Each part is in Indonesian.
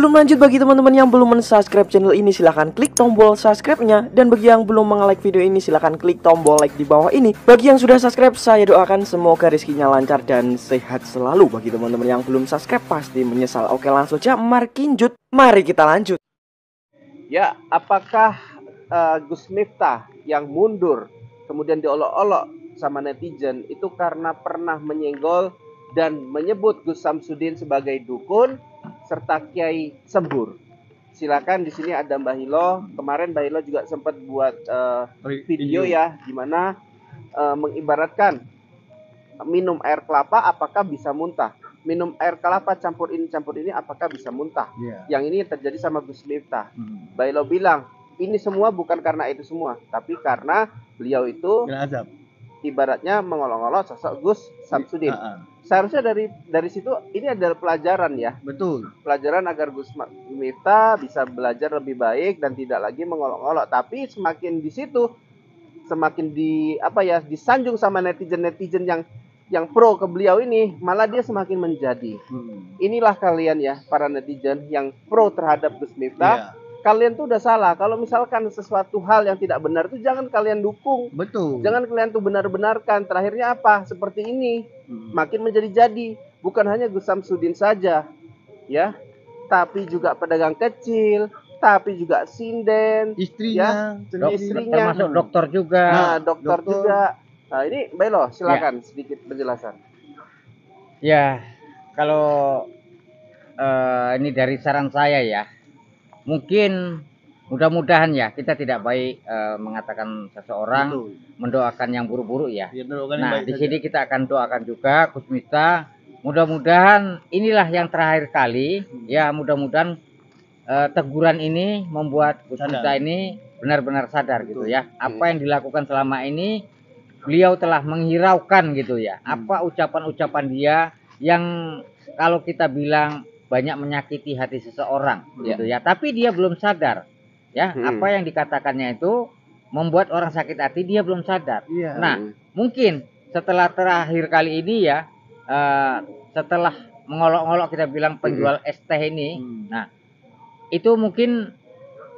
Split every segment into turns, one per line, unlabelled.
Sebelum lanjut, bagi teman-teman yang belum men-subscribe channel ini, silahkan klik tombol subscribe-nya. Dan bagi yang belum nge-like video ini, silahkan klik tombol like di bawah ini. Bagi yang sudah subscribe, saya doakan semoga rezekinya lancar dan sehat selalu. Bagi teman-teman yang belum subscribe, pasti menyesal. Oke, langsung aja markinjut. Mari kita lanjut.
Ya, apakah Gus Miftah yang mundur kemudian diolok-olok sama netizen itu karena pernah menyenggol dan menyebut Gus Samsudin sebagai dukun serta Kiai Sembur? Silakan, di sini ada Mbah Hilo. Kemarin Mbah Hilo juga sempat buat video ya, gimana mengibaratkan minum air kelapa apakah bisa muntah, minum air kelapa campur ini apakah bisa muntah. Yang ini terjadi sama Gus Miftah. Mbah Hilo bilang ini semua bukan karena itu semua, tapi karena beliau itu ibaratnya mengolok-olok sosok Gus Samsudin. Seharusnya dari situ ini adalah pelajaran ya.
Betul.
Pelajaran agar Gus Miftah bisa belajar lebih baik dan tidak lagi mengolok-olok. Tapi semakin di situ, semakin disanjung sama netizen yang pro ke beliau ini, malah dia semakin menjadi. Inilah kalian ya, para netizen yang pro terhadap Gus Miftah. Kalian tuh udah salah. Kalau misalkan sesuatu hal yang tidak benar itu jangan kalian dukung.
Betul.
Jangan kalian tuh benar-benarkan. Terakhirnya apa? Seperti ini. Makin menjadi-jadi. Bukan hanya Gus Samsudin saja, ya, tapi juga pedagang kecil, tapi juga sinden,
istrinya,
ya, istrinya,
termasuk dokter juga.
Nah, dokter juga. Nah, ini Belo, silakan sedikit penjelasan.
Ya, kalau ini dari saran saya ya, mungkin mudah-mudahan ya kita tidak baik mengatakan seseorang, mendoakan yang buruk-buruk ya. Nah, di sini kita akan doakan juga Gus Miftah. Mudah-mudahan inilah yang terakhir kali ya. Mudah-mudahan teguran ini membuat Gus Miftah ini benar-benar sadar gitu ya. Apa yang dilakukan selama ini beliau telah menghiraukan gitu ya. Apa ucapan-ucapan dia yang kalau kita bilang banyak menyakiti hati seseorang gitu ya. Tapi dia belum sadar ya. Apa yang dikatakannya itu membuat orang sakit hati, dia belum sadar. Nah, mungkin setelah terakhir kali ini ya, setelah mengolok-olok kita bilang penjual es teh ini, nah itu mungkin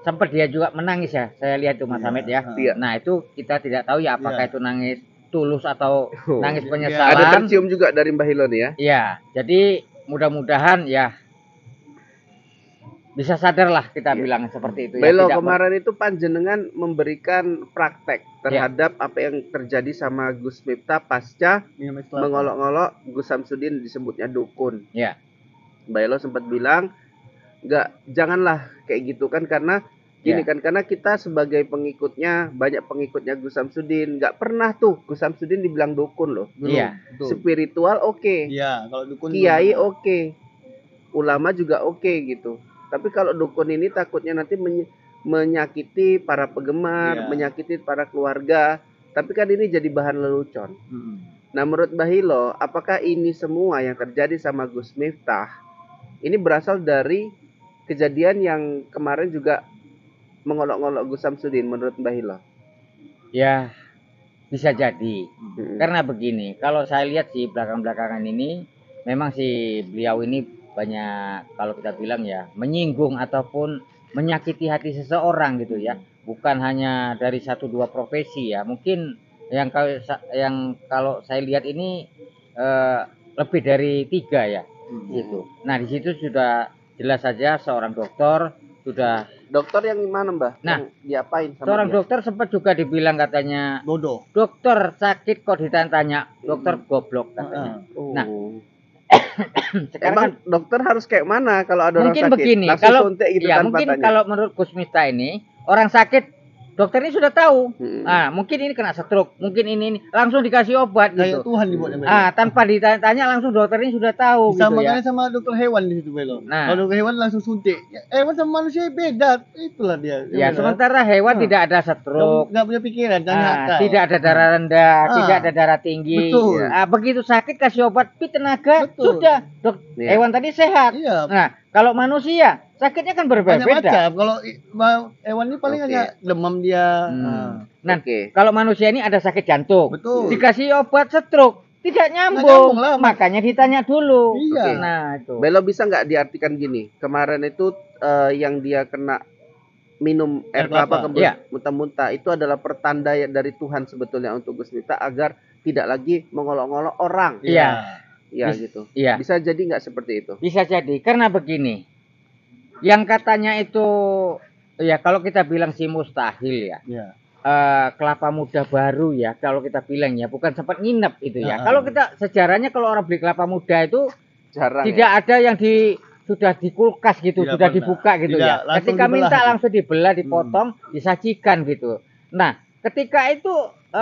sempat dia juga menangis ya. Saya lihat tuh Mas Hamid ya. Nah, itu kita tidak tahu ya apakah itu nangis tulus atau nangis penyesalan.
Ada tercium juga dari Mbah Hilo nih ya.
Iya, jadi mudah-mudahan ya bisa sadarlah kita bilang seperti itu.
Belo, kemarin itu panjenengan memberikan praktek terhadap apa yang terjadi sama Gus Miftah pasca mengolok-olok Gus Samsudin disebutnya dukun.
Ya.
Belo sempat bilang janganlah kayak gitu kan, karena gini kan, karena kita sebagai pengikutnya, banyak pengikutnya Gus Samsudin, nggak pernah tuh Gus Samsudin dibilang dukun loh.
Iya.
Spiritual oke.
Iya, kalau dukun
Kiai oke. Ulama juga oke gitu. Tapi kalau dukun ini takutnya nanti menyakiti para penggemar, menyakiti para keluarga. Tapi kan ini jadi bahan lelucon. Nah, menurut Mbah Hilo, apakah ini semua yang terjadi sama Gus Miftah ini berasal dari kejadian yang kemarin juga mengolok-olok Gus Samsudin menurut Mbah Hilo?
Ya, bisa jadi. Karena begini, kalau saya lihat sih belakang-belakangan ini memang si beliau ini banyak, kalau kita bilang ya, menyinggung ataupun menyakiti hati seseorang gitu ya. Bukan hanya dari 1-2 profesi ya. Mungkin yang kalau saya lihat ini lebih dari 3 ya. Gitu. Nah, di situ sudah jelas saja seorang dokter sudah.
Dokter yang mana, Mbah?
Nah,
yang diapain sama
seorang
dia?
dokter sempat juga dibilang katanya
bodoh.
Dokter sakit kok ditanya dokter goblok katanya. Nah,
sekarang kan dokter harus kayak mana kalau ada orang sakit?
Mungkin begini,
langsung
kalau
suntik gitu
ya
tanpa
mungkin
tanya.
kalau menurut Gus Miftah ini orang sakit, dokter ini sudah tahu. Nah, mungkin ini kena stroke, mungkin ini langsung dikasih obat
Kayak
gitu.
Tuhan dibuatnya.
Tanpa ditanya langsung dokter ini sudah tahu gitu ya.
Sama dokter hewan di situ Belo.
Nah,
kalau dokter hewan langsung suntik. Hewan sama manusia beda, itulah dia.
Ya, sementara hewan tidak ada stroke,
nggak punya pikiran,
tidak ada darah rendah, tidak ada darah tinggi.
Betul.
Begitu sakit kasih obat, tenaga sudah. Hewan tadi sehat. Nah, kalau manusia sakitnya kan berbeda-beda.
Kalau hewan ini paling hanya demam dia.
Nah, kalau manusia ini ada sakit jantung,
betul,
dikasih obat stroke, tidak
nyambung
nyambung.
lah.
Makanya ditanya dulu.
Iya.
Nah, itu.
Belo bisa nggak diartikan gini? Kemarin itu yang dia kena minum air
Air
kelapa
kelapa.
kemudian
Iya.
muntah-muntah itu adalah pertanda dari Tuhan sebetulnya untuk Gus Miftah agar tidak lagi mengolok-olok orang.
Iya.
Ya
Bis-
gitu.
iya.
Bisa jadi nggak seperti itu?
Bisa jadi karena begini. Yang katanya itu ya kalau kita bilang sih mustahil ya.
Iya.
Kelapa muda baru ya kalau kita bilang ya bukan sempat nginep itu ya.
Ah.
Kalau kita sejarahnya kalau orang beli kelapa muda itu
Jarang.
tidak ada yang sudah di kulkas gitu,
Tidak
sudah
pernah.
dibuka gitu
Tidak,
ya.
langsung
Ketika
dibelah
minta
itu.
langsung dibelah, dipotong, disajikan gitu. Nah, ketika itu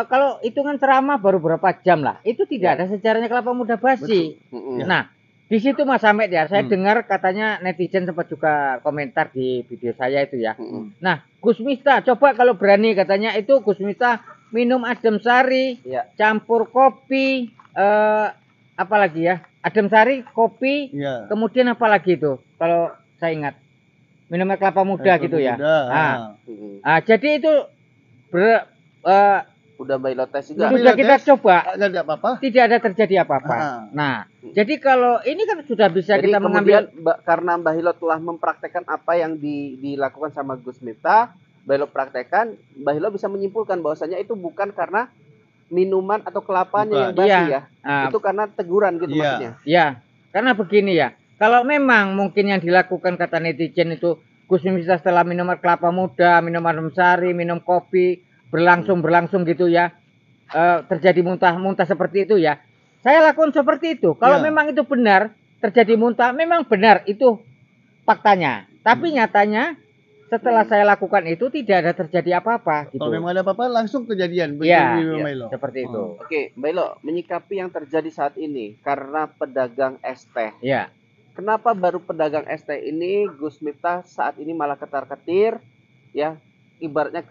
kalau hitungan ceramah baru berapa jam lah, itu tidak ada sejarahnya kelapa muda basi.
Mm-mm.
Nah, di situ Mas Hamed ya, saya dengar katanya netizen sempat juga komentar di video saya itu ya.
Mm-mm.
Nah, Gus Miftah coba kalau berani katanya itu Gus Miftah minum adem sari,
Iya.
campur kopi, apa lagi ya? Adem sari, kopi,
Iya.
kemudian apa lagi itu? Kalau saya ingat minum air kelapa muda
Air
gitu
kelapa
ya.
muda,
Nah,
Mm-mm.
jadi itu
Udah Bailo tes juga.
Sudah.
sudah kita
tes.
coba,
Enggak ada apa-apa.
tidak ada terjadi apa-apa.
Ah.
Nah, jadi kalau ini kan sudah bisa
Jadi
kita
kemudian
mengambil.
karena Mbah Hilo telah mempraktekkan apa yang dilakukan sama Gus Miftah, Mbah Hilo praktekkan, Mbah Hilo bisa menyimpulkan bahwasanya itu bukan karena minuman atau kelapanya yang
Bukan.
basi
Iya.
ya.
Ah,
Itu karena teguran gitu
Iya.
maksudnya.
Ya, karena begini ya. Kalau memang mungkin yang dilakukan kata netizen itu Gus Miftah setelah minum air kelapa muda, minum adem sari, minum kopi, berlangsung gitu ya. Terjadi muntah-muntah seperti itu ya. Saya lakukan seperti itu. Kalau
Ya.
memang itu benar, terjadi muntah, memang benar itu faktanya. Tapi nyatanya setelah saya lakukan itu tidak ada terjadi apa-apa gitu.
Kalau memang ada apa-apa langsung kejadian.
Ya,
Begitu,
iya.
Milo.
seperti itu.
Oke, Mbah Hilo, menyikapi yang terjadi saat ini karena pedagang es teh.
Ya.
Kenapa baru pedagang es teh ini Gus Miftah saat ini malah ketar-ketir ya, ibaratnya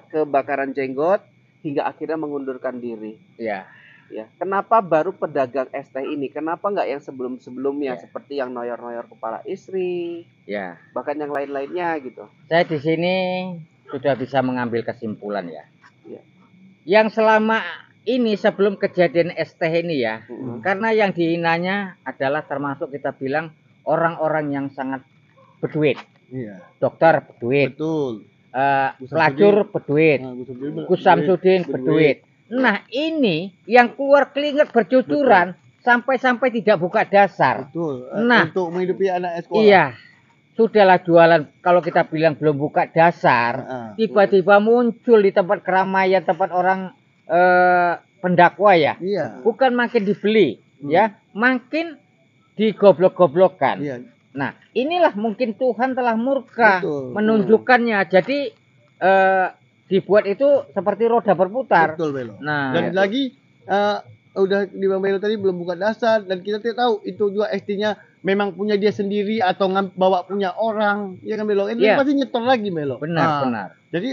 kebakaran jenggot hingga akhirnya mengundurkan diri.
Ya.
Ya, kenapa baru pedagang es teh ini? Kenapa nggak yang sebelum-sebelumnya
Ya.
seperti yang noyor-noyor kepala istri,
Ya.
bahkan yang lain-lainnya gitu?
Saya di sini sudah bisa mengambil kesimpulan ya.
Ya.
Yang selama ini sebelum kejadian es teh ini ya,
Mm-mm.
karena yang dihinanya adalah termasuk kita bilang orang-orang yang sangat berduit,
Iya.
dokter berduit,
Betul.
pelacur berduit,
Nah,
Gus Samsudin berduit. Nah ini yang keluar keringat bercucuran sampai-sampai tidak buka dasar.
Betul.
Nah.
Untuk menghidupi anak sekolah.
Iya, sudahlah jualan. Kalau kita bilang belum buka dasar,
Ah.
tiba-tiba muncul di tempat keramaian, tempat orang pendakwa ya.
Iya.
Bukan makin dibeli, ya, makin digoblok-goblokkan.
Iya.
Nah, inilah mungkin Tuhan telah murka
Betul.
menunjukkannya. Jadi dibuat itu seperti roda berputar.
Betul, Belo.
Nah,
Dan
itu.
lagi udah di Bang Belo tadi belum buka dasar dan kita tidak tahu itu juga ST-nya memang punya dia sendiri atau bawa punya orang. Ya kan Belo? Ini
Iya.
pasti nyetor lagi Belo.
Benar,
Nah,
benar.
Jadi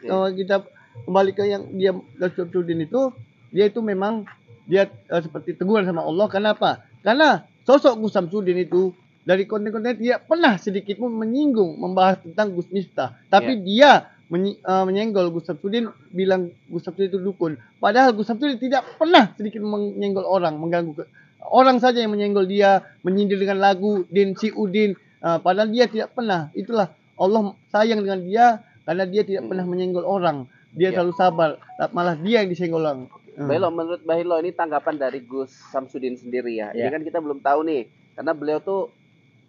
kalau kita kembali ke yang dia Gus Samsudin itu, dia itu memang dia seperti teguran sama Allah. Kenapa? Karena sosok Gus Samsudin itu dari konten-konten tidak pernah sedikit pun menyinggung membahas tentang Gus Miftah. Tapi dia menyenggol Gus Samsudin, bilang Gus Samsudin itu dukun. Padahal Gus Samsudin tidak pernah sedikit menyenggol orang, mengganggu orang saja yang menyenggol dia, menyindir dengan lagu Din Si Udin. Padahal dia tidak pernah. Itulah Allah sayang dengan dia karena dia tidak pernah menyenggol orang. Dia
Ya.
selalu sabar, malah dia yang disenggol orang.
Mbah Hilo, menurut Mbah Hilo ini tanggapan dari Gus Samsudin sendiri ya. Ini
Ya.
kan kita belum tahu nih, karena beliau tuh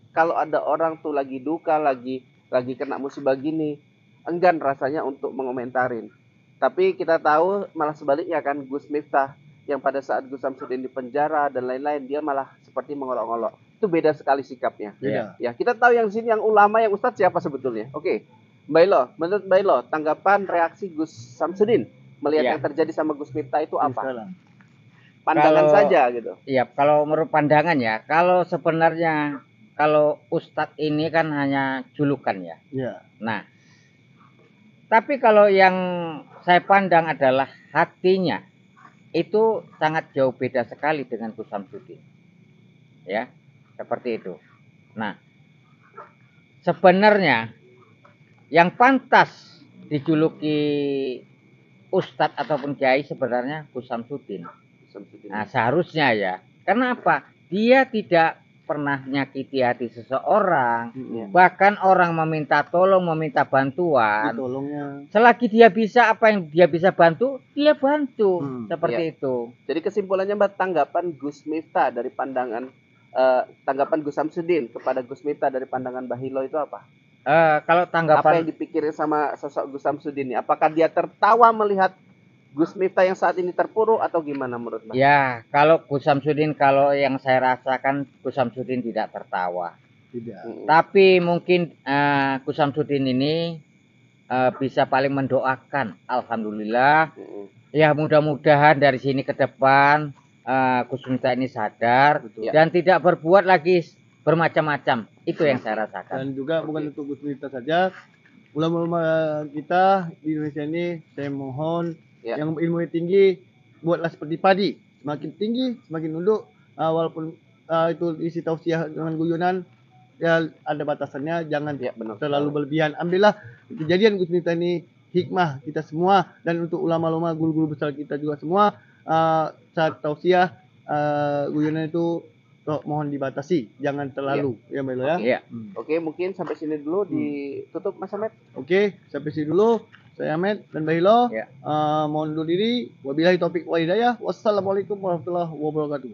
kalau ada orang tuh lagi duka, lagi kena musibah gini, enggan rasanya untuk mengomentarin. Tapi kita tahu malah sebaliknya kan, Gus Miftah yang pada saat Gus Samsudin di penjara dan lain-lain, dia malah seperti mengolok-olok. Itu beda sekali sikapnya.
Beda.
Ya, kita tahu yang sini yang ulama, yang ustadz siapa sebetulnya. Oke, Mbah Hilo, menurut Mbah Hilo, tanggapan reaksi Gus Samsudin melihat
Ya.
yang terjadi sama Gus Miftah itu apa?
Sekarang.
Pandangan
Kalau-
saja gitu.
Iya, kalau menurut pandangan ya, kalau sebenarnya kalau Ustadz ini kan hanya julukan ya.
Ya.
Nah, tapi kalau yang saya pandang adalah hatinya itu sangat jauh beda sekali dengan Gus Samsudin. Ya, seperti itu. Nah, sebenarnya yang pantas dijuluki Ustadz ataupun Kiai sebenarnya Gus Samsudin.
Gus Samsudin?
Nah, seharusnya ya. Karena apa? Dia tidak pernah nyakiti hati seseorang. Bahkan orang meminta tolong, meminta bantuan.
Ditolongnya.
Selagi dia bisa, apa yang dia bisa bantu, dia bantu. Seperti itu.
Jadi kesimpulannya Mbak, tanggapan Gus Miftah dari pandangan tanggapan Gus Samsudin kepada Gus Miftah dari pandangan Mbah Hilo itu apa?
Kalau
Apa
tanggapan
yang dipikirin sama sosok Gus Samsudin ini? Apakah dia tertawa melihat Gus Miftah yang saat ini terpuruk atau gimana menurut Mbak?
ya, kalau Gus Samsudin, kalau yang saya rasakan Gus Samsudin tidak tertawa.
Tidak.
Tapi mungkin Gus Samsudin ini bisa paling mendoakan. Alhamdulillah. Ya, mudah-mudahan dari sini ke depan Gus Miftah ini sadar dan tidak berbuat lagi bermacam-macam. Itu yang saya rasakan.
Dan juga bukan untuk Gus Miftah saja, ulama-ulama kita di Indonesia ini, saya mohon yang ilmunya tinggi, buatlah seperti padi, semakin tinggi semakin nunduk, walaupun itu isi tausiah dengan guyonan, ya ada batasannya, jangan terlalu berlebihan. Ambillah kejadian Gus Miftah ini hikmah kita semua, dan untuk ulama-ulama guru-guru besar kita juga semua, saat tausiah guyonan itu mohon dibatasi, jangan terlalu, ya Mbak Ilo ya.
Iya.
Oke, mungkin sampai sini dulu ditutup Mas Ahmed.
Oke, sampai sini dulu. Saya Ahmed dan Mbak Ilo. Mohon undur diri. Wabillahi taufiq wa hidayah. Wassalamualaikum warahmatullahi wabarakatuh.